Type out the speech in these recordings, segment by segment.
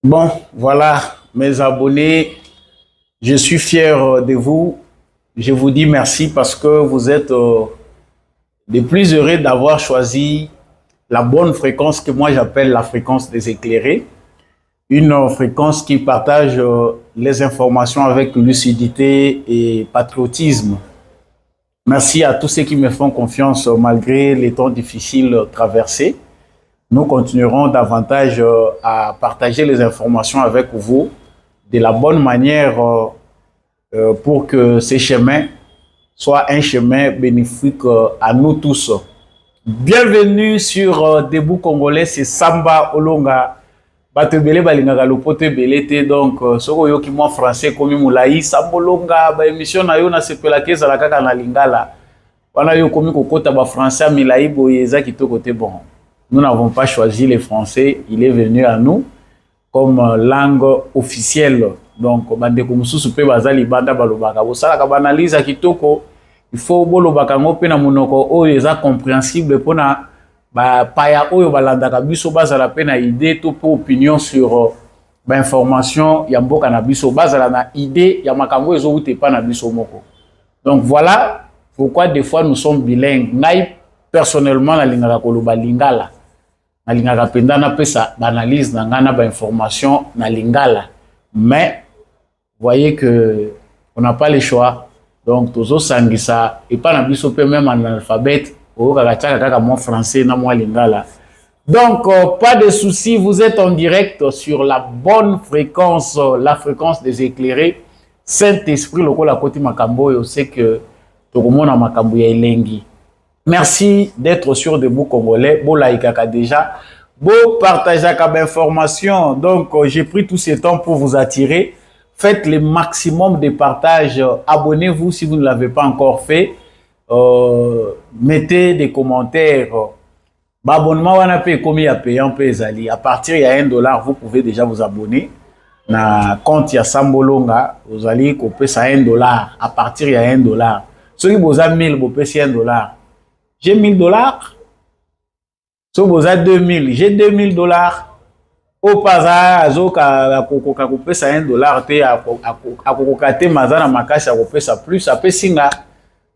Bon, voilà, mes abonnés, je suis fier de vous. Je vous dis merci parce que vous êtes les plus heureux d'avoir choisi la bonne fréquence que moi j'appelle la fréquence des éclairés. Une fréquence qui partage les informations avec lucidité et patriotisme. Merci à tous ceux qui me font confiance malgré les temps difficiles traversés. Nous continuerons davantage à partager les informations avec vous de la bonne manière pour que ces chemins soient un chemin bénéfique à nous tous. Bienvenue sur Debout Congolais, c'est Samba Olonga. Bato belé balingaka lopoto belé te donc soko yoki moi français komi mulai Samba Olonga ba émission na yo na sepela keza la kaka na lingala. Wana yo komi kokota ba français milai boye za kitoko te bon. Nous n'avons pas choisi les français, il est venu à nous comme langue officielle. Donc, bandeko mususu pe bazali banda balobaka. Bosala ka banaliza kitoko, il faut bolobaka ngo pe na monoko oyo eza compréhensible pona ba paya oyo balandaka biso bazala pe na idée to pe opinion sur ba information ya mboka na biso bazala na idée ya makambo ezo ute pa na biso moko. Donc voilà pourquoi des fois nous sommes bilingues. Ngai personnellement na lingaka koloba lingala. Na lingaka penda na pesa d'analyse na ngana ba information na lingala. Mais voyez que on n'a pas le choix. Donc tozo sangisa et pas na biso pe même en alphabet o kaka kaka mon français na moi lingala. Donc pas de souci, vous êtes en direct sur la bonne fréquence, la fréquence des éclairés. Saint-Esprit lokola koti makambo yo c'est que tokomona makambo ya elengi. Merci d'être sur Debout Congolais. Bon laïkaka déjà. Bon partageaka d'informations. Donc, j'ai pris tout ce temps pour vous attirer. Faites le maximum de partages. Abonnez-vous si vous ne l'avez pas encore fait. Mettez des commentaires. Abonnement, on a payé combien à payer un peu. À partir de $1, vous pouvez déjà vous abonner. Na compte ya Sambolonga, vous allez couper ça $1. À partir de $1. Ceux qui vous ont 1000, vous payez $1. J'ai $1000. Si vous avez 2000, j'ai $2000. Au pas à Zoka, à couper ça $1, à couper Mazana Makash, à couper ça plus, ça peut singa.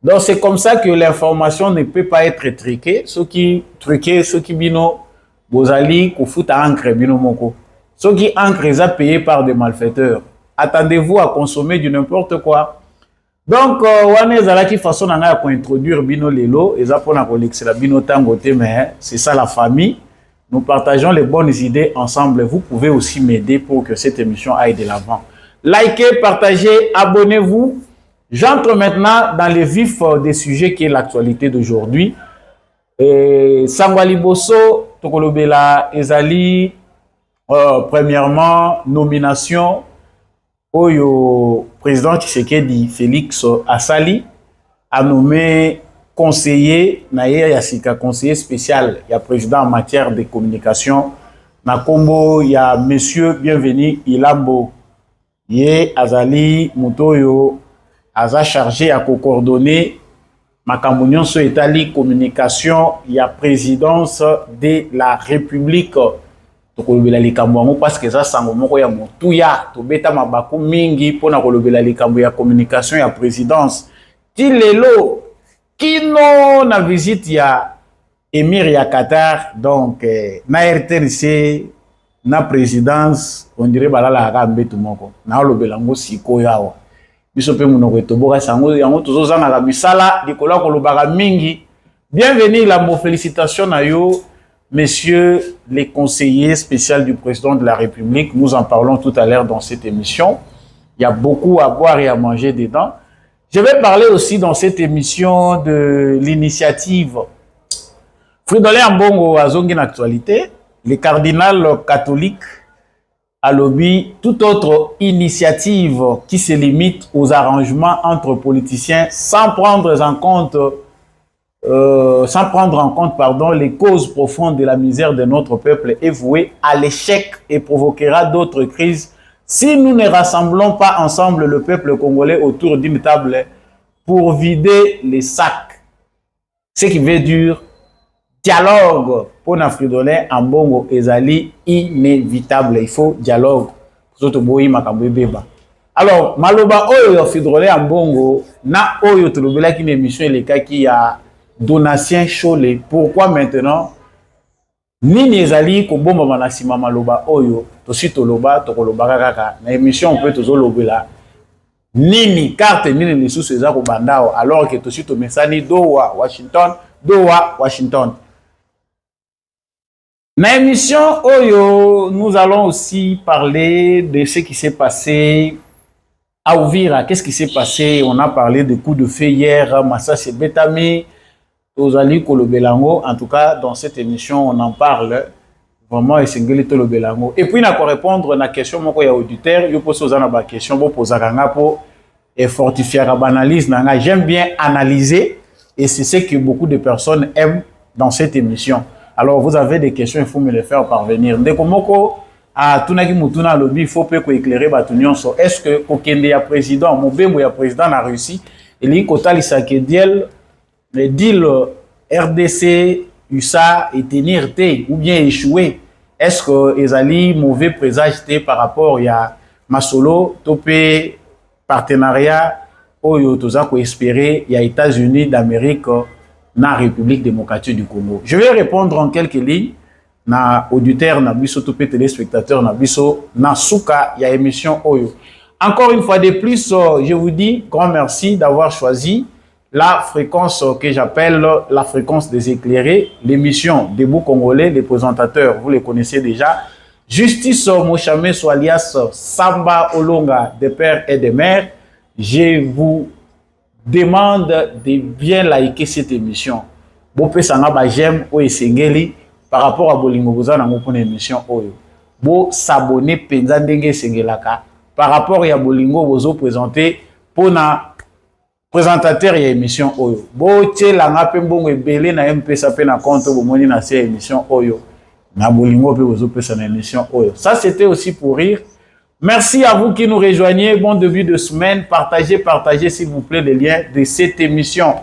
Donc c'est comme ça que l'information ne peut pas être truquée. Ceux qui truquent, ceux qui bino, vous allez foutre à encre bino moko. Ceux qui encre, ils sont payés par des malfaiteurs. Attendez-vous à consommer du n'importe quoi. Donc, wane ezalaki façon nanga pour introduire bino lelo, eza pona kolexela bino tango te, mais c'est ça la famille. Nous partageons les bonnes idées ensemble. Vous pouvez aussi m'aider pour que cette émission aille de l'avant. Likez, partagez, abonnez-vous. J'entre maintenant dans le vif des sujets qui est l'actualité d'aujourd'hui. Sangwali Bosso, Tokolobela Ezali, premièrement, nomination. Oyo président Tshisekedi Félix Asali a nommé conseiller naye yasika conseiller spécial ya président en matière de communication na kombo ya monsieur bienvenu Ilambo ye azali mutoyo aza chargé à coordonner makambo nyonso etali communication ya présidence de la République. Tokolobela likambo yango parce que ça sango moko ya motuya tobeta mabaku mingi pona kolobela likambo ya communication ya présidence ti lelo kino na visite ya émir ya Qatar donc na RTNC na présidence on dirait balala ka mbetu moko na lobela ngo sikoyo awa biso pe munoko etoboka sango yango tozozanga ka misala dikola kolobaka mingi. Bienvenue la mo félicitations na yo messieurs les conseillers spéciaux du président de la République. Nous en parlons tout à l'heure dans cette émission. Il y a beaucoup à boire et à manger dedans. Je vais parler aussi dans cette émission de l'initiative Fridolin Ambongo à Zonguin Actualité, les cardinals catholiques à lobby, toute autre initiative qui se limite aux arrangements entre politiciens sans prendre en compte les causes profondes de la misère de notre peuple est vouée à l'échec et provoquera d'autres crises si nous ne rassemblons pas ensemble le peuple congolais autour d'une table pour vider les sacs. Ce qui veut dire dialogue pour na Fridolin en bongo ezali inévitable. Il faut dialogue. Alors, maloba oyo ya Fridolin en bongo na oyo tolobela ki émission elekaki ya Donatien Chole. Pourquoi maintenant nini ezali ko bomba manasima maloba oyo tosi toloba tokoloba kaka na émission on peut tozolobela nini carte nini lisusu eza ko bandao alors que tosi to mesani Doha Washington. Dans l'émission Oyo, nous allons aussi parler de ce qui s'est passé à Ouvira. Qu'est-ce qui s'est passé? On a parlé de coups de feu hier, Massassi Betami, Ozali Kolobelango. En tout cas, dans cette émission, on en parle vraiment et Sengeli Tolobelango. Et puis, on a pour répondre à la question, moi, il y a auditeur, il pose une question, il pose et fortifier la analyse. J'aime bien analyser et c'est ce que beaucoup de personnes aiment dans cette émission. Alors, vous avez des questions, il faut me les faire parvenir. Ndeko moko, à Tunaki Mutuna Lobby, il faut peut éclairer Batunion sur est-ce que Kokende ya président, Mobembo ya président na Russie, et li Kotali Sakediel, le deal RDC, USA et tenir T, ou bien échoué. Est-ce que ezali mauvais présage par rapport à Masolo, Topé, partenariat, Oyo Tozako espérer, il y a États-Unis d'Amérique, na République démocratique du Congo. Je vais répondre en quelques lignes na auditeur na biso topé téléspectateur na biso na souka ya émission Oyo. Encore une fois de plus, je vous dis grand merci d'avoir choisi la fréquence que j'appelle la fréquence des éclairés, l'émission Debout Congolais, les présentateurs, vous les connaissez déjà. Justice Mochame alias Samba Olonga des pères et des mères. Je vous demande de bien liker cette émission. Bo sanga ba j'aime o esengeli par rapport à bolingo boza na ngopona émission oyo. Bo s'abonner penza ndenge sengelaka par rapport à bolingo bozo présenter pona présentateur ya émission oyo. Bo tela nga pe mbongo ebele na MPSA pe na compte bo moni na cette émission oyo. Na bolingo pe bozo pesa na émission oyo. Ça c'était aussi pour rire. Merci à vous qui nous rejoignez. Bon début de semaine. Partagez s'il vous plaît les liens de cette émission.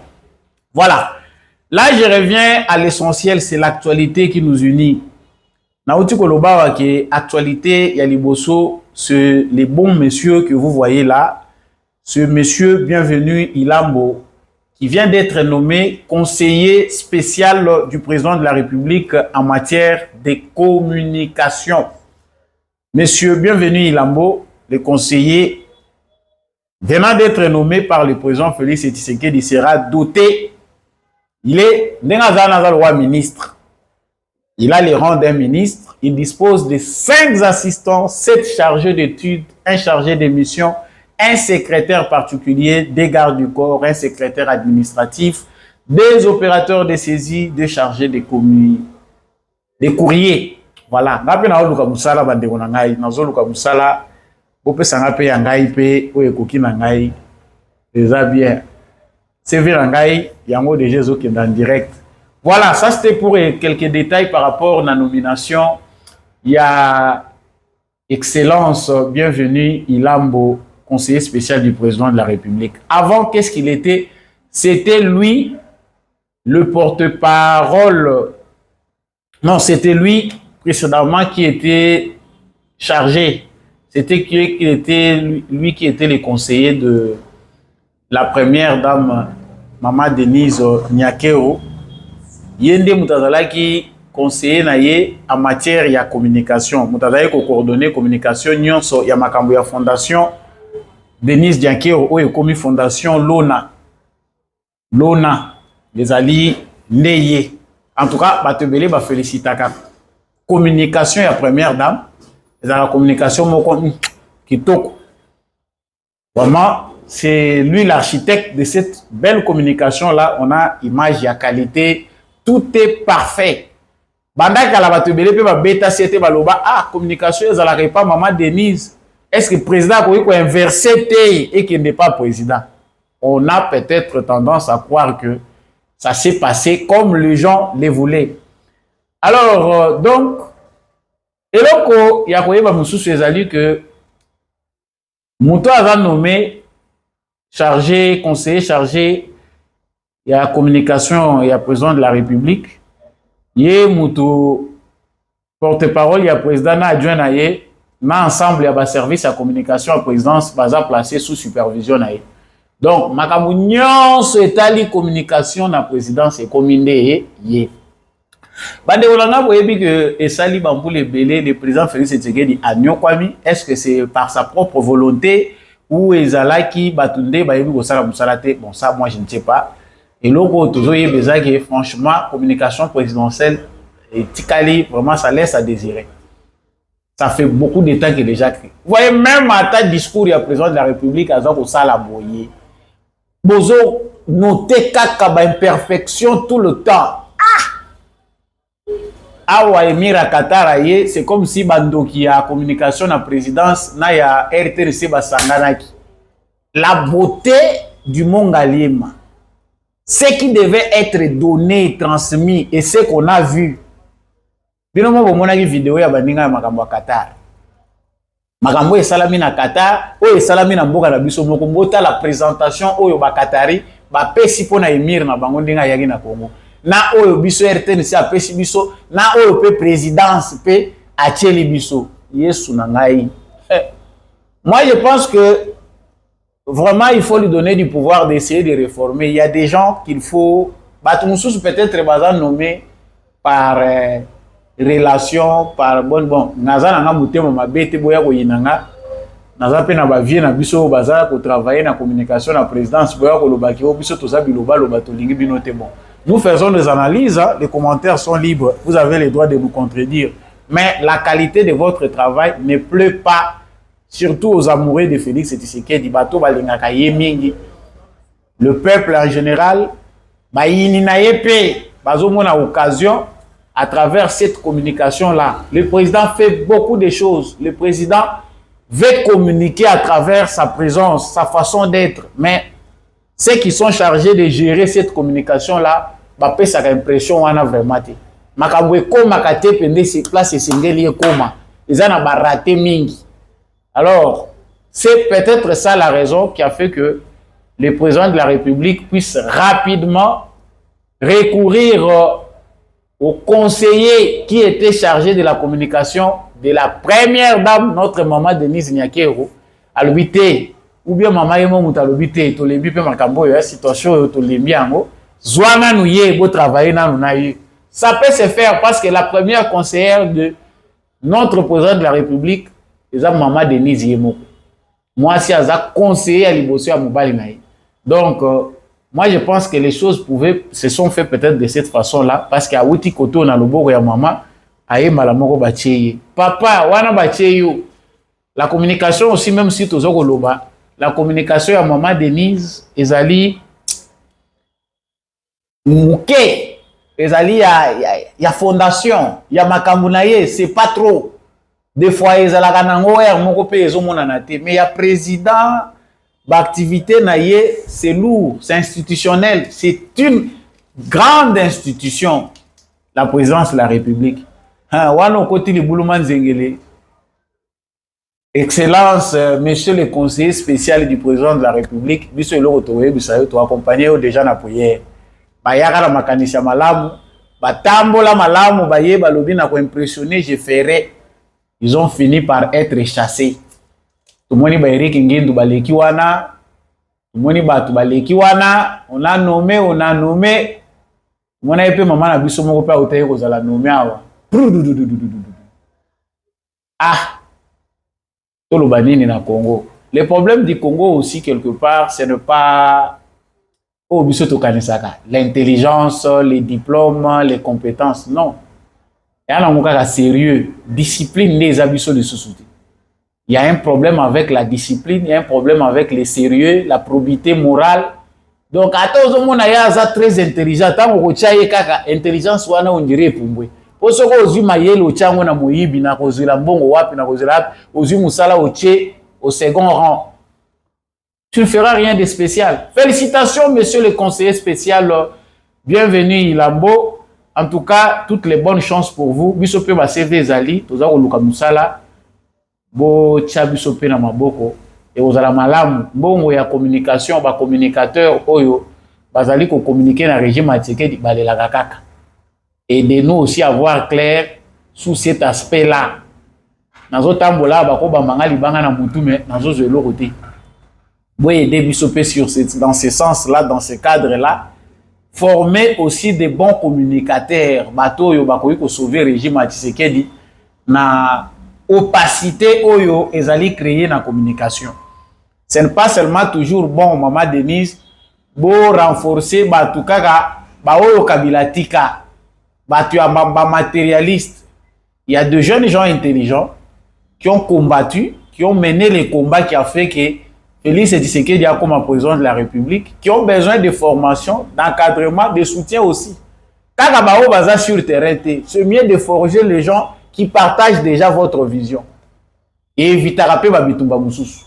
Voilà. Là, je reviens à l'essentiel. C'est l'actualité qui nous unit. Naouti Kolobawa qui est actualité, Yaliboso, c'est les bons messieurs que vous voyez là. Ce monsieur, bienvenu, Ilambo, qui vient d'être nommé conseiller spécial du président de la République en matière de communication. Monsieur, bienvenue Ilambo, le conseiller venant d'être nommé par le président Félix Tshisekedi sera doté. Il est ministre. Il a les rangs d'un ministre. Il dispose de 5 assistants, 7 chargés d'études, un chargé de mission, un secrétaire particulier, des gardes du corps, un secrétaire administratif, des opérateurs de saisie, des chargés de des courriers. Voilà, ngapi na oluka musala bandeko na ngai, nazoluka musala, bopesa ngapi ya ngai pe oyo ekoki na ngai. Déjà bien. C'est vrai ngai yango déjà zo en direct. Voilà, ça c'était pour quelques détails par rapport à la nomination. Il y a Excellence, bienvenue Ilambo, conseiller spécial du président de la République. Avant, qu'est-ce qu'il était? C'était lui le porte-parole. Non, c'était lui précédemment qui était chargé. C'était lui qui était le conseiller de la première dame, Maman Denise Nyakero. Yende Moutazalaki conseiller naye en matière de communication. Moutazalaki ko coordonner communication nyonso ya makambo ya fondation Denise Nyakero oyo komi fondation Lona. Lona les alliés neye. En tout cas, batebele ba félicitaka. Communication ya première dame, la communication kitoko. Vraiment, c'est lui l'architecte de cette belle communication là. On a image à qualité, tout est parfait. Bandaka la batebele pe ba beta c'était baloba communication ezalaka pas maman Denise. Est-ce que le président a inversé et qu'il n'est pas président? On a peut-être tendance à croire que ça s'est passé comme les gens les voulaient. Alors, donc, et donc, il y a que Mouto a nommé conseiller chargé, il y a communication, il y a président de la République. Yé mutu porte-parole ya président na adjoint na ye na ensemble ya ba service ya communication à présidence baza placé sous supervision na ye. Donc makambo nyonso etali communication na présidence et commandé ye. Bande olanga boyebi que esali bambule belé le président Félix Tshisekedi a nyokwami, est-ce que c'est par sa propre volonté ou ezalaki batunde bayebi ko sala musala te? Bon ça moi je ne sais pas. Et loko tozo yebeza que franchement communication présidentielle et tikali vraiment ça laisse à désirer. Ça fait beaucoup de temps qu'il est déjà créé. Vous voyez même à ta discours il y a président de la République à ko sala boye. Bozo noter kaka ba imperfection tout le temps. Awa Emira Katara ye, c'est comme si bandoki ya communication na présidence na ya RTNC basanganaki. La beauté du Mongalima, ce qui devait être donné, transmis et ce qu'on a vu. Bino mo monaki vidéo ya baninga ya makambo ya Qatar. Makambo esalami na Qatar, oyo esalami na mboka na biso moko mbota la présentation oyo ba Qatari ba pesi pona Emir na bango ndinga yaki na Congo. Na oyo biso RTNC apesi biso na oyo pe présidence pe acheli biso yesu na ngai. Moi je pense que vraiment il faut lui donner du pouvoir d'essayer de réformer. Il y a des gens qu'il faut batumususu peut-être baza nommé par relation par bon naza nanga mutema mabete boya ko yinanga naza pe na ba vie na biso baza ko travailler na communication na présidence boya ko lobaki o biso toza biloba loba to lingi binote bon. Nous faisons des analyses, hein, les commentaires sont libres, vous avez le droit de nous contredire. Mais la qualité de votre travail ne plaît pas, surtout aux amoureux de Félix Tshisekedi. Le peuple en général, il n'a pas occasion, à travers cette communication-là. Le président fait beaucoup de choses. Le président veut communiquer à travers sa présence, sa façon d'être. Mais ceux qui sont chargés de gérer cette communication-là, bah, ça a l'impression qu'on a vraiment été. Makabwe koma kate pende se place esengeli koma. Ils en ont raté mingi. Alors, c'est peut-être ça la raison qui a fait que le président de la République puisse rapidement recourir au conseiller qui était chargé de la communication de la première dame, notre maman Denise Nyakero, à l'obité. Ou bien maman yemo mutalobité, to lebi pe makambo ya situation to lembi ango. Zwana nou ye bo travailler na nou na yu. Ça peut se faire parce que la première conseillère de notre président de la République, c'est maman Denise Yemo. Moi, si aza conseiller à Liboso à Mobali na yu. Donc, moi, je pense que les choses se sont faites peut-être de cette façon-là parce qu'à Outi Koto na loboko ya maman, aye malamoko bacheye. Papa, wana bacheyo. La communication aussi, même si tozoko loba, la communication à maman Denise, ezali mouké, ezali ya fondation, ya makambo na ye, c'est pas trop. Des fois ezalaka nango moko pe ezomona na te, mais ya président l'activité na ye, c'est lourd, c'est institutionnel, c'est une grande institution, la présidence de la République. Wano koti li buluman zengele. Excellence, monsieur le conseiller spécial du président de la République, biso eloko toye bisayo to accompagner déjà na prière. Ba yaka na makanisa malamu, ba tambola malamu ba ye ba lobi na ko impressionner, je ferai. Ils ont fini par être chassés. Tout le monde ba Eric Ngindu ba leki wana, tout le monde ba tu ba leki wana, on a nommé. Mona epe maman na biso moko pa otaye ko zala nommé awa. Ah. Le banini na Congo. Le problème du Congo aussi, quelque part, ce n'est pas l'intelligence, les diplômes, les compétences. Non. Il y a un cas sérieux. Discipline des abus de société. Il y a un problème avec la discipline, il y a un problème avec le sérieux, la probité morale. Donc, à tous les gens qui sont très intelligents, tant que vous avez intelligence, on dirait pour Poso ko ozu mayele ochango na moyibi na kozila mbongo wapi na kozila wapi ozu musala oche au second rang. Tu ne feras rien de spécial. Félicitations monsieur le conseiller spécial. Bienvenue Ilambo. En tout cas, toutes les bonnes chances pour vous. Biso pe ba CV zali, toza ko luka musala. Bo cha biso pe na maboko et ozala malamu. Mbongo ya communication ba communicateur oyo bazali ko communiquer na régime Tshisekedi balela kaka. aidez-nous aussi à voir clair sous cet aspect-là. Nazo tambola bako bamanga libanga na mutu mais nazo zelo côté. Vous aider bisopé dans ce sens-là, dans ce cadre-là, former aussi des bons communicateurs. Bato yo bako ko sauver régime à Tshisekedi na opacité oyo ezali créer na communication. Ce n'est pas seulement toujours bon, Maman Denise, bon renforcer batu kaka ba oyo kabila tika, batu ya matérialiste. Il y a de jeunes gens intelligents qui ont combattu, qui ont mené les combats qui a fait que Félix Tshisekedi a comme président de la République, qui ont besoin de formation, d'encadrement, de soutien aussi. Quand on va sur le terrain, c'est mieux de forger les gens qui partagent déjà votre vision. Et éviter à rappeler Babitumba Moussous.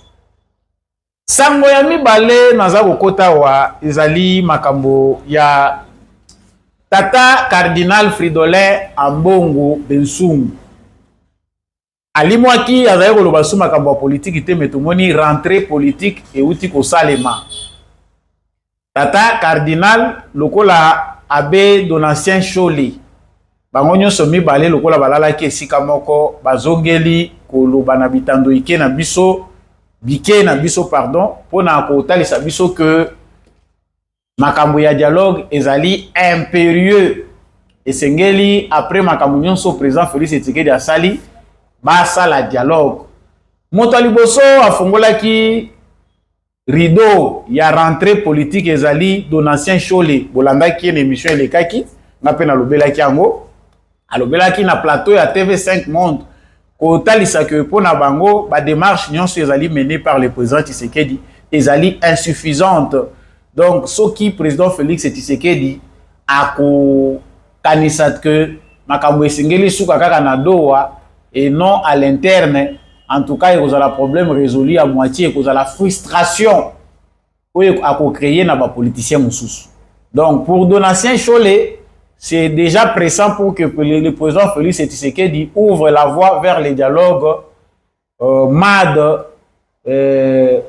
Sango ya mibale naza kokota wa ezali makambo ya Tata Cardinal Fridolin Ambongo Bensungu. Alimwaki azali koloba su makambo ya politique te metomoni rentrée politique et uti ko salema. Tata Cardinal lokola abbé Donatien Chole. Bango nyonso mibale lokola balalaki esika moko bazongeli koloba na bitando ike na biso bike na biso pardon pona kotalisa biso que makambo ya dialogue ezali impérieux esengeli après makambo nyonso président Félix Tshisekedi asali basa la dialogue moto liboso afongolaki rideau ya rentrée politique ezali Donatien Chole bolandaki une émission elekaki na pena lobelaki yango alobelaki na plateau ya TV5 Monde kotalisa que pona bango ba démarche nyonso ezali menée par le président Tshisekedi ezali insuffisante. Donc ce qui président Félix Tshisekedi a ko kanisat que makambo esengeli suka kaka na doa et non à l'interne. En tout cas, il y a un problème résolu à moitié, il y a la frustration à créer dans les politiciens moussous. Donc pour Donatien Chole, c'est déjà pressant pour que le président Félix Tshisekedi ouvre la voie vers les dialogues MAD.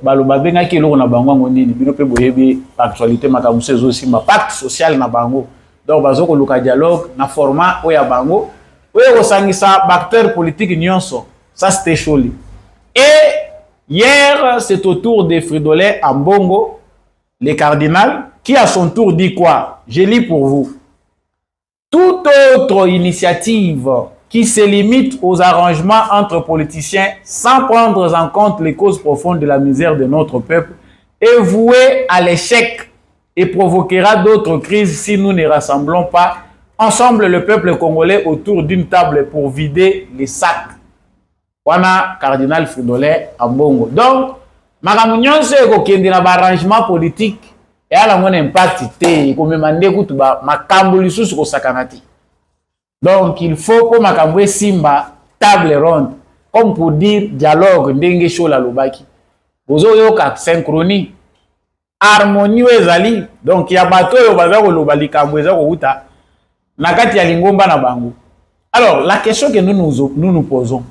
Balobabenga ki eloko na bango ngo nini bino pe boyebi actualité makamuso aussi ma pacte social na bango. Donc bazoko luka dialogue na format oya bango oyo kosangisa acteurs politiques nyonso. Ça c'était Chole. Et hier c'est au tour de Fridolin Ambongo le cardinal qui à son tour dit quoi? Je lis pour vous. Toute autre initiative qui se limite aux arrangements entre politiciens sans prendre en compte les causes profondes de la misère de notre peuple est vouée à l'échec et provoquera d'autres crises si nous ne rassemblons pas ensemble le peuple congolais autour d'une table pour vider les sacs. Wana cardinal Fridolin Ambongo. Donc, makambo nyonso ekokende na arrangement politique et ala mona impact te ko memande kutu ba makambo lisusu ko sakanati. Donc, il faut pour Makambwe Simba table ronde, comme pour dire dialogue, ndenge shola lobaki. Bozo yoka synchronie, harmonie ezali. Donc, il y a bateau yo bazako lobali kambwe zako uta, nakati ya lingomba na bango. Alors, la question que nous posons,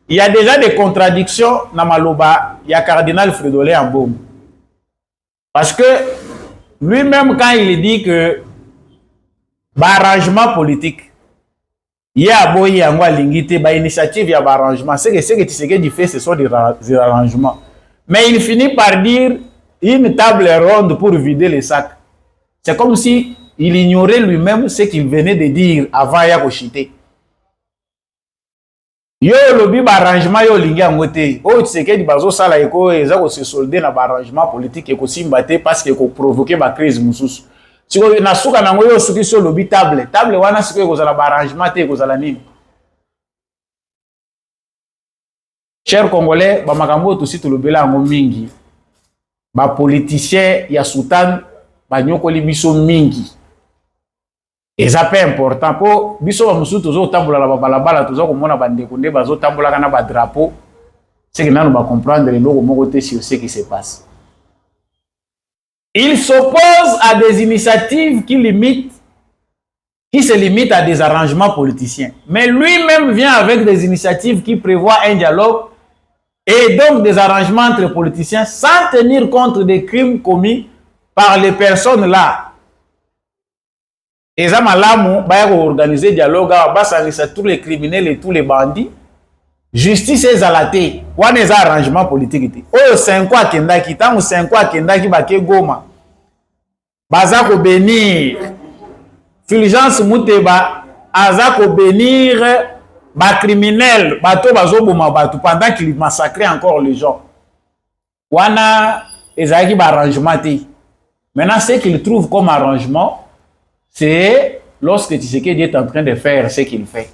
il y a déjà des contradictions na maloba, il y a cardinal Fridolin Ambongo. Parce que lui-même, quand il dit que arrangement politique, il y a boy yango lingité ba initiative ya ba arrangement c'est que Tshisekedi fait ce sont des arrangements mais il finit par dire une table ronde pour vider les sacs. C'est comme si il ignorait lui-même ce qu'il venait de dire avant ya kochiter. Yo lobi ba arrangement yo lingi ngote o Tshisekedi bazo sala eko eza ko se solder na ba arrangement politique eko simbate parce que ko provoquer ba crise mususu. Si vous avez un nango yo suki sur le table wana siko ekozala ba arrangement te ekozala nini. Chers Congolais, ba makambo to si to lobela ngo mingi. Ba politiciens ya sultan ba nyokoli biso mingi. Eza pas important po biso ba musu tozo tambola la balabala tozo ko mona bande konde bazo tambola kana ba drapeau. C'est que nanu ba comprendre le logo moko te sur ce qui se passe. Il s'oppose à des initiatives qui se limitent à des arrangements politiciens. Mais lui-même vient avec des initiatives qui prévoient un dialogue et donc des arrangements entre politiciens sans tenir compte des crimes commis par les personnes là. Et ça malamu ba organiser dialogue ba sangisa tous les criminels et tous les bandits. Justice ezalate wana eza arrangement politique te. Oyo 5 ans kendaki tangu 5 ans kendaki ba ke Goma. Baza ko bénir Fulgence Muteba aza ko bénir ba criminel bato bazoboma bato pendant qu'il massacrait encore les gens. Wana ezaki ba arrangement te. Maintenant ce qu'il trouve comme arrangement c'est lorsque Tshisekedi est en train de faire ce qu'il fait.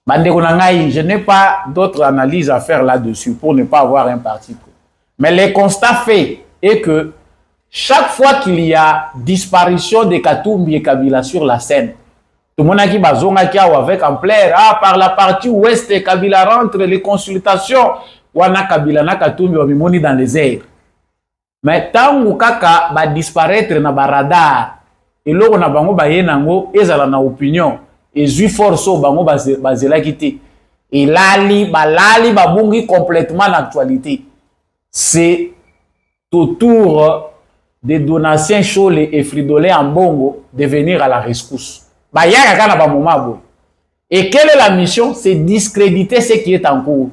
Je n'ai pas d'autres analyses à faire là-dessus pour ne pas avoir un parti pris. Mais le constat fait est que chaque fois qu'il y a disparition de Katumbi et Kabila sur la scène, tout le monde a dit avec ampleur, par la partie ouest, Kabila rentre, les consultations, wana Kabila na Katumbi wamimoni dans les airs. Mais tant que Kaka va disparaître na radar, et là on a bango ba yenango ezala na opinion. Et zui forso bango bazela kité et lali babungi complètement l'actualité. C'est autour des donations Chole et Fridolin en Bongo de venir à la rescousse. Et quelle est la mission? C'est discréditer ce qui est en cours.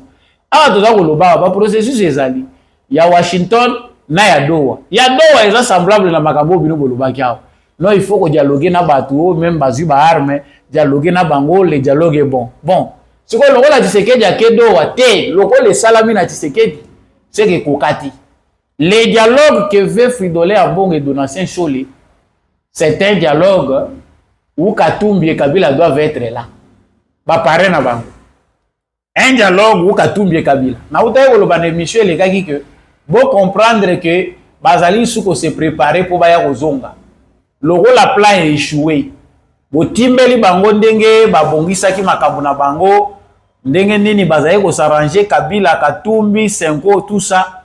Ah, tout ça, le processus est allé. Il y a Washington, na ya Doha. Il y a Doha, ils sont semblables dans Makambo Bino Bolobaki. Non, il faut que dialoguer na bateau, même basu ba arme, dialoguer na bango, le dialogue est bon. Bon, ce que le rôle de Tshisekedi a kedo wa te, le rôle de Salami na Tshisekedi, c'est que kokati. Les dialogues que veut Fridolin Ambongo et Donatien Chole, c'est un dialogue où Katumbi et Kabila doivent être là. Ba paré na bango. Un dialogue où Katumbi et Kabila. Na utaye ko bane Michel les gars qui que bon comprendre que bazali suko se préparer pour baya kozonga. Le rôle à plan est échoué. Botimbeli bango ndenge babongisaki makambo na bango ndenge nini bazaye ko s'arranger Kabila Katumbi Senko tout ça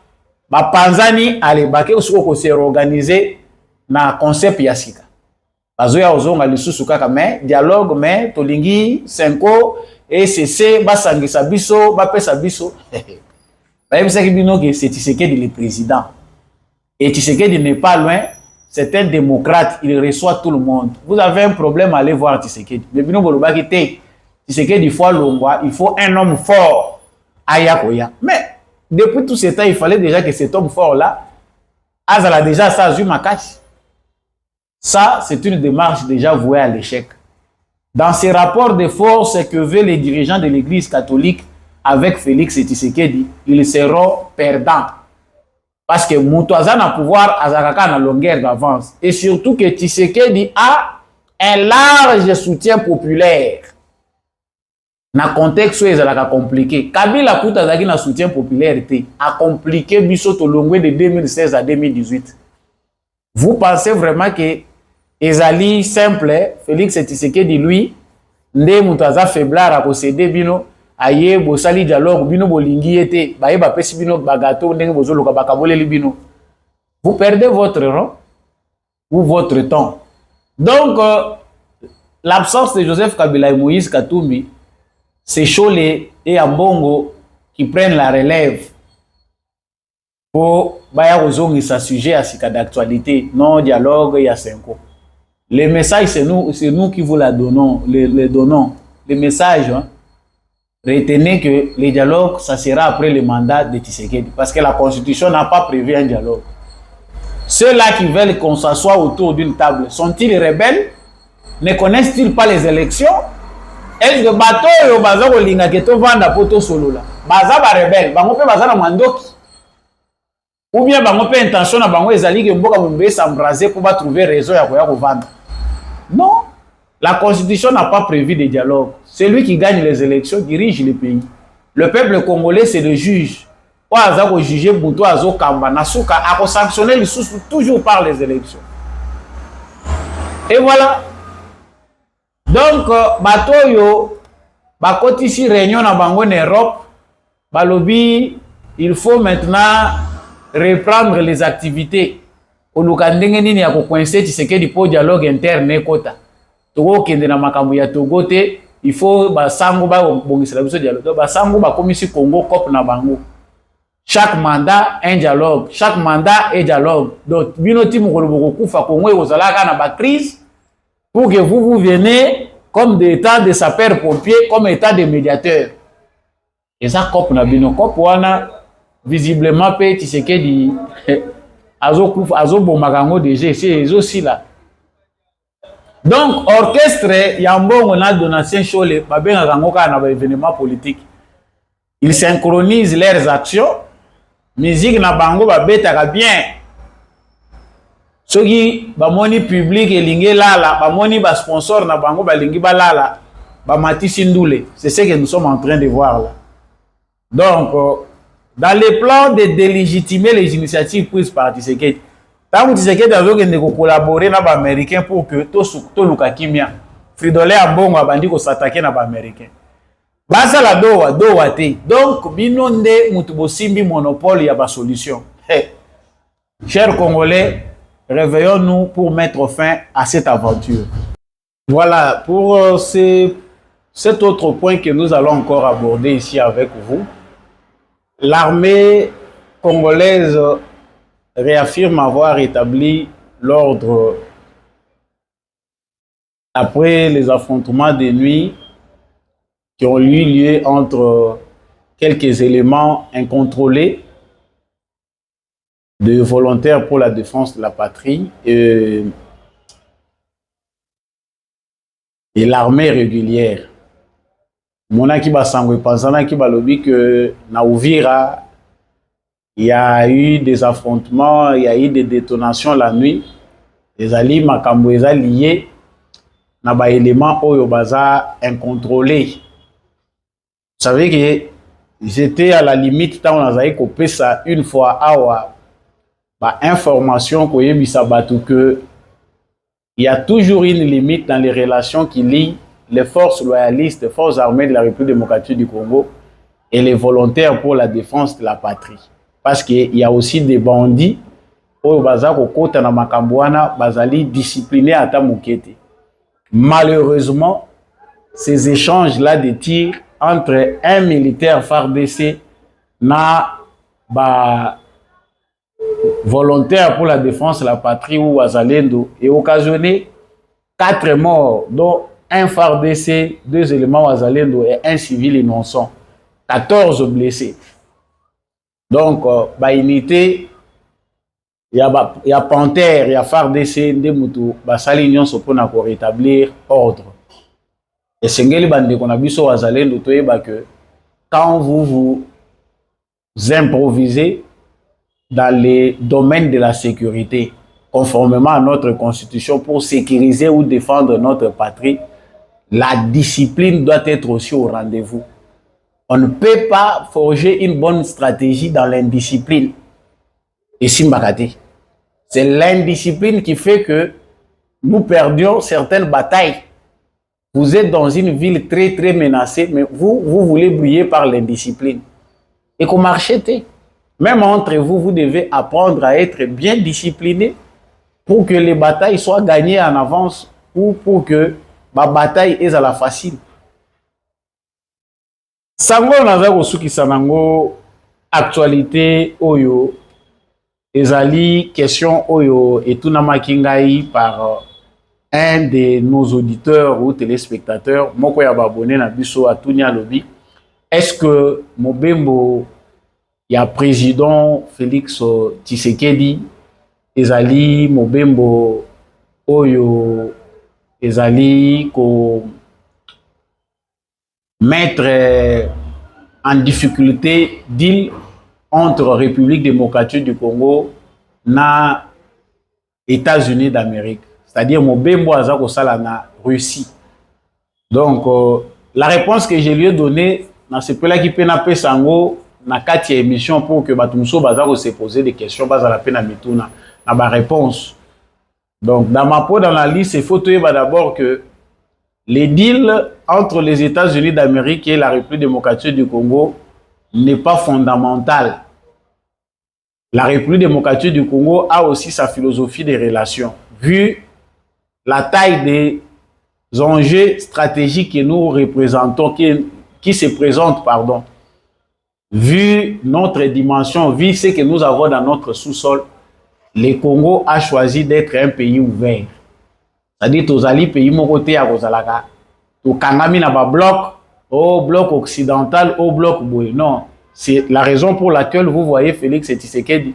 bapanzani ale bake suko ko se organiser na concept ya sika bazoya ozonga lisusu kaka mais dialogue mais tolingi Senko et CC basangisa biso bapesa biso bayebisaki bino que c'est Tshisekedi le président et Tshisekedi n'est pas loin. C'est un démocrate, il reçoit tout le monde. Vous avez un problème, allez voir Tshisekedi. Mais bino bolobaki te, Tshisekedi il faut longwa, il faut un homme fort. Ayakoya. Mais depuis tout ce temps, il fallait déjà que cet homme fort là, azala déjà ça Zumakachi. Ça, c'est une démarche déjà vouée à l'échec. Dans ces rapports de force que veulent les dirigeants de l'Église catholique avec Félix et Tshisekedi, ils seront perdants. Parce que Moutouaza n'a pouvoir Azakaka na longueur d'avance. Et surtout que Tshisekedi a un large soutien populaire. Na contexte où ezalaka compliqué. Kabila Koutazaki na soutien populaire a compliqué biso to longue de 2016 à 2018. Vous pensez vraiment que ezali simple, Félix Tshisekedi lui, nde Moutouaza faiblard a possédé bino aye bosali dialogue bino bolingi ete baye bapesi bino bagato ndenge bozoloka bakaboleli bino. Vous perdez votre rang ou votre temps. Donc l'absence de Joseph Kabila et Moïse Katumbi, c'est Chole et Ambongo qui prennent la relève pour baya kozongisa sujet à sika d'actualité, non dialogue et à Senko. Les messages c'est nous qui vous la donnons, les donnons. Les messages hein. Retenez que les dialogues, ça sera après le mandat de Tshisekedi. Parce que la Constitution n'a pas prévu un dialogue. Ceux-là qui veulent qu'on s'assoie autour d'une table, sont-ils rebelles? Ne connaissent-ils pas les élections? Est-ce que bateau et baza ko linga keto vanda poto solo là? Baza ba rebelle, bango pe baza na mandoki. Ou bien bango pe intention na bango ezali ke mboka mumbe s'embraser pour trouver raison ya ko vendre. Non. La Constitution n'a pas prévu de dialogue. Celui qui gagne les élections dirige le pays. Le peuple congolais, c'est le juge. Ou à juger Bouto Azo Kamba, Nasuka, à sanctionner les sous toujours par les élections. Et voilà. Donc, Batoyo, Bakoti ici réunion na Bango en Europe, Balobi, il faut maintenant reprendre les activités. Au Lukandenge nini ya kokoinse Tshisekedi pour dialogue interne kota. Togo kende na makambo ya Togo te, il faut basango ba bongisela biso dialogue. Basango ba komisi Congo COP na bango. Chaque mandat un dialogue, chaque mandat un dialogue. Donc bino ti mokolo boko kufa Congo ekozalaka na ba crise pour que vous venez comme des états de sapeurs-pompiers, comme état de médiateurs. Et ça, COP na bino, COP wana, visiblement, pe Tshisekedi, azo bomagango déjà, c'est aussi là. Donc, orchestre, yambongo na donatien chole, babenga gango ka na ba événement politique. Ils synchronisent leurs actions. Musique na bango babetaka bien. Soki bamoni public elingi lala, bamoni ba sponsor na bango balingi balala, bamatisi ndule. C'est ce que nous sommes en train de voir là. Donc, dans les plans de délégitimer les initiatives prises par Tshisekedi, tant que Tshisekedi a collaborer avec les Américains pour que tout le kimia, Fridolin a bon abandi ko s'attaquer na ba Américains. Basa la doa te. Donc, binonde mutubo simbi monopole ya ba solution. Hey. Chers Congolais, réveillons-nous pour mettre fin à cette aventure. Voilà, pour cet autre point que nous allons encore aborder ici avec vous. L'armée congolaise réaffirme avoir établi l'ordre après les affrontements de nuit qui ont eu lieu entre quelques éléments incontrôlés de volontaires pour la défense de la patrie et l'armée régulière. Monaki Basangwe Panzanaki Balobi que na Uvira, il y a eu des affrontements, il y a eu des détonations la nuit. Les alliés makambo liés na ba éléments oyo baza incontrôlés. Vous savez que j'étais à la limite tant on a coupé ça une fois awa ba information ko yebisa batu que il y a toujours une limite dans les relations qui lient les forces loyalistes, les forces armées de la République démocratique du Congo et les volontaires pour la défense de la patrie. Parce qu'il y a aussi des bandits au bazako kota na makambwana bazali disciplinés à Tamukete. Malheureusement, ces échanges-là de tirs entre un militaire FARDC na ba volontaire pour la défense de la patrie ou Wazalendo et occasionné 4 morts, dont un FARDC, 2 éléments Wazalendo et un civil innocent, 14 blessés. Donc, unité, il y a Panthère, il y a FARDC, Ndemoutou, Basali Nyon Sopona pour rétablir ordre. Et Sengeli Bande Konabiso Wazalendo, que quand vous improvisez dans les domaines de la sécurité, conformément à notre constitution, pour sécuriser ou défendre notre patrie, la discipline doit être aussi au rendez-vous. On ne peut pas forger une bonne stratégie dans l'indiscipline. Et Simbakate, c'est l'indiscipline qui fait que nous perdions certaines batailles. Vous êtes dans une ville très très menacée, mais vous voulez briller par l'indiscipline. Et qu'on marchait. Même entre vous, vous devez apprendre à être bien discipliné pour que les batailles soient gagnées en avance ou pour que ma bataille est à la facile. Sango naza kosuki sanango actualité oyo ezali question oyo etuna makingai par un de nos auditeurs ou téléspectateurs moko ya babone na biso atunia lobi. Est-ce que Mobembo ya président Félix Tshisekedi ezali Mobembo oyo ezali ko mettre en difficulté deal entre République démocratique du Congo na États-Unis d'Amérique, c'est-à-dire Mobembo aza kosala na Russie. Donc la réponse que je lui ai donnée dans ce peu là qui pena pesango na kati ya émission pour que batumso baza ko se poser des questions baza la pena mituna na ba réponse. Donc dans ma peau dans la liste, il faut trouver d'abord que les deals entre les États-Unis d'Amérique et la République démocratique du Congo n'est pas fondamental. La République démocratique du Congo a aussi sa philosophie des relations. Vu la taille des enjeux stratégiques que nous représentons, qui se présentent, pardon, vu notre dimension, vu ce que nous avons dans notre sous-sol, le Congo a choisi d'être un pays ouvert. c'est-à-dire tozali pays moko te ya kozalaka tokangami na ba bloc au bloc occidental au bloc boye. Non, c'est la raison pour laquelle vous voyez Félix Tshisekedi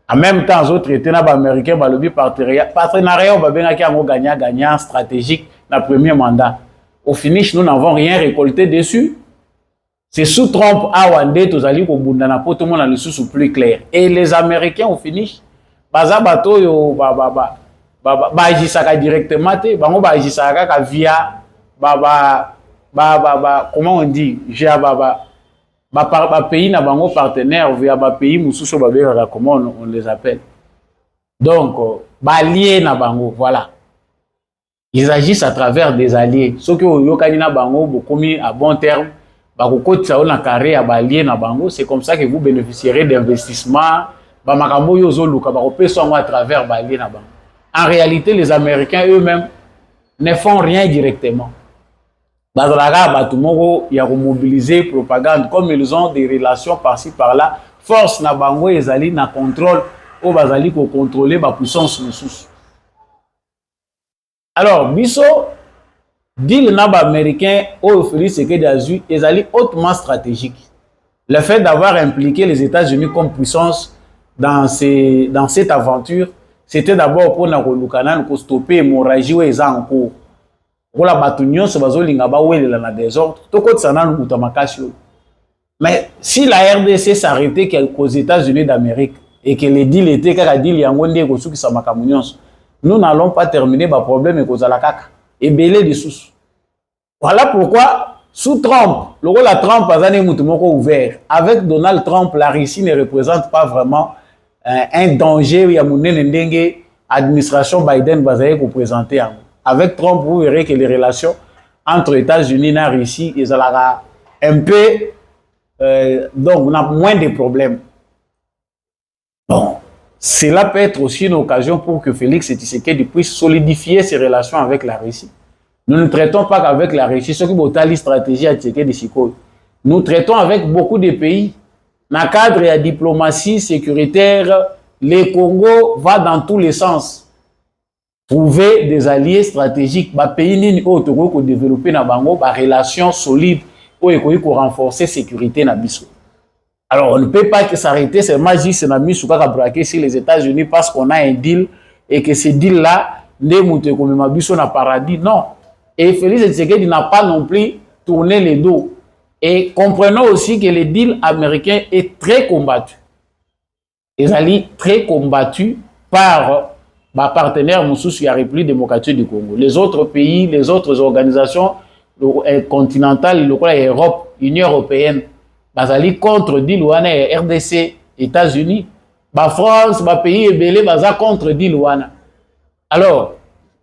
en même temps autres traité na ba américain ba lobby partenariat ba benga ki yango gagnant stratégique na premier mandat. Au finish nous n'avons rien récolté dessus. C'est sous Trump awande tozali ko bunda na poto mona le sous plus clair. Et les américains au finish baza bato yo agissaka directement te bango agissaka ka via comment on dit via pays na bango partenaire via pays mususu babeka comment on les appelle. Donc alliés na bango, voilà. Ils agissent à travers des alliés. Ceux qui ont na bango bokomi à bon terme bakokotisa na carré à alliés na bango, c'est comme ça que vous bénéficierez d'investissements makambo yo zoluka bakopesa à travers alliés na bango. En réalité, les Américains eux-mêmes ne font rien directement. Ils ont mobilisé propagande, comme ils ont des relations par-ci par-là. Force na bango ezali na contrôle ou bazali ko contrôler ba puissance mususu. Alors, biso deal na ba américain au Félix Tshisekedi azui ezali hautement stratégique. Le fait d'avoir impliqué les États-Unis comme puissance dans cette aventure, c'était d'abord pour na kolukana ko stopper l'hémorragie ou eza en cours. Pour la bataillon se bazolinga ba welela na désordre, to ko tsana lukuta makasi. Mais si la RDC s'arrêtait qu'aux États-Unis d'Amérique et que les deals étaient kaka deal yango ndé ko suki sa makamunyon, nous n'allons pas terminer ba problème et kozala kaka et belé de sous. Voilà pourquoi sous Trump, le rôle à Trump a zané mutu moko ouvert. Avec Donald Trump, la Russie ne représente pas vraiment un danger. Il y a une administration Biden bazaye ko présenter. Avec Trump, vous verrez que les relations entre États-Unis et Russie, ils ont un peu, donc on a moins de problèmes. Bon, cela peut être aussi une occasion pour que Félix Tshisekedi puisse solidifier ses relations avec la Russie. Nous ne traitons pas qu'avec la Russie, ce qui est une stratégie à Tshisekedi Sikoy. Nous traitons avec beaucoup de pays. Dans le cadre de la diplomatie sécuritaire, le Congo va dans tous les sens. Trouver des alliés stratégiques. Les pays qui développer des relations solides pour renforcer la sécurité. Alors, on ne peut pas s'arrêter seulement juste sur les États-Unis parce qu'on a un deal et que ce deal-là, ne paradis. Non. Et Félix Tshisekedi n'a pas non plus tourné les dos. Et comprenons aussi que le deal américain est très combattu. Ils sont très combattus par ma partenaire Moussous qui a République démocratique du Congo. Les autres pays, les autres organisations continentales, l'Europe, l'Union européenne, ils sont contre deal RDC, États-Unis, la France, les pays ébélés, ils sont contre deal. Alors,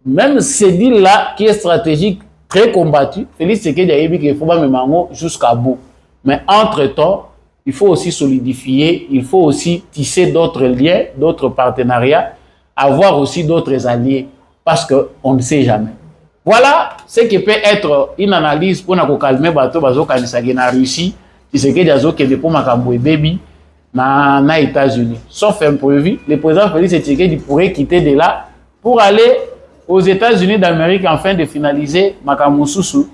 même ce deal-là qui est stratégique, très combattu, Félix Tshisekedi a dit qu'il faut pas me mango jusqu'à bout. Mais entre-temps, il faut aussi solidifier, il faut aussi tisser d'autres liens, d'autres partenariats, avoir aussi d'autres alliés, parce qu'on ne sait jamais. Voilà ce qui peut être une analyse pour nous calmer bateau bazo kanisagi na Russie, Tshisekedi azo kende pour makambo baby na États-Unis. Sauf imprévu, le président Félix Tshisekedi pourrait quitter de là pour aller aux États-Unis d'Amérique afin de finaliser makambo susu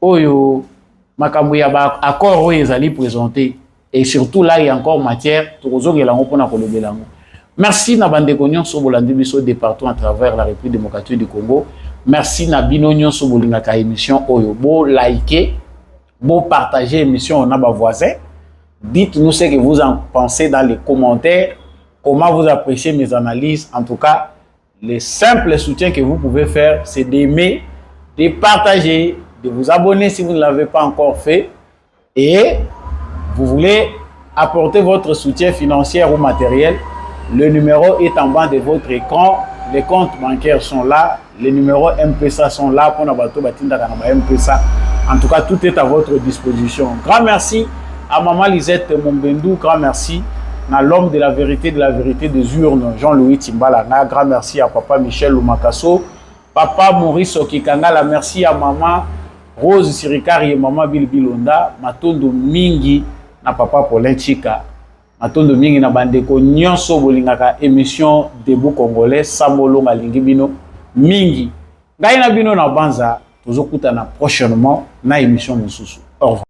oyo makambo ya ba accord oyo ezali présenté. Et surtout là, il y a encore matière. Merci Nabandeko Nyonso Bolandi Biso de partout à travers la République démocratique du Congo. Merci Nabino Nyonso Bolingaka émission Oyo. Beau liker, beau partager l'émission on a ba voisin. Dites-nous ce que vous en pensez dans les commentaires. Comment vous appréciez mes analyses. En tout cas, le simple soutien que vous pouvez faire, c'est d'aimer, de partager, de vous abonner si vous ne l'avez pas encore fait. Et vous voulez apporter votre soutien financier ou matériel, le numéro est en bas de votre écran, les comptes bancaires sont là, les numéros M-Pesa sont là pour M-Pesa. En tout cas, tout est à votre disposition. Grand merci à Maman Lisette Mombendou, grand merci à l'homme de la vérité des urnes, Jean-Louis Timbalana, grand merci à Papa Michel Lumakaso, Papa Maurice Okikangala, merci à Maman Rose Sirikari et Maman Bilbilonda, Matondo Mingi, na Papa Paulin Chika, Matondo Mingi na bandeko nyonso bolingaka émission Debout Congolais, Samolo Malingibino, Mingi, Ngai na bino na banza tozokutana prochainement na émission mosusu. Au revoir.